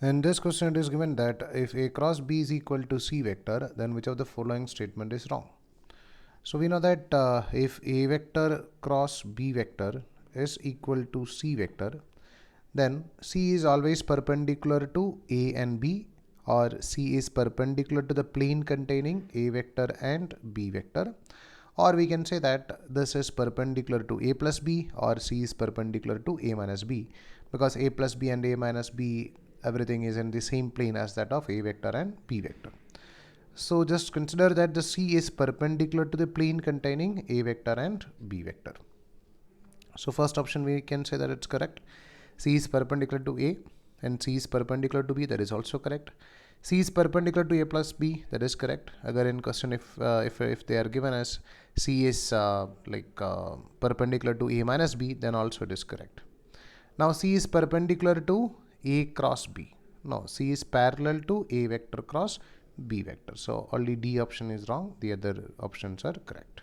In this question, it is given that if A cross B is equal to C vector, then which of the following statement is wrong? So we know that if A vector cross B vector is equal to C vector, then C is always perpendicular to A and B, or C is perpendicular to the plane containing A vector and B vector, or we can say that this is perpendicular to A plus B, or C is perpendicular to A minus B, because A plus B and A minus B, everything is in the same plane as that of A vector and B vector. So just consider that the C is perpendicular to the plane containing A vector and B vector. So first option we can say that it's correct. C is perpendicular to A and C is perpendicular to B, that is also correct. C is perpendicular to A plus B, that is correct. Agar in question if they are given as C is perpendicular to A minus B, then also it is correct. Now C is perpendicular to A cross B. No, C is parallel to A vector cross B vector. So only D option is wrong. The other options are correct.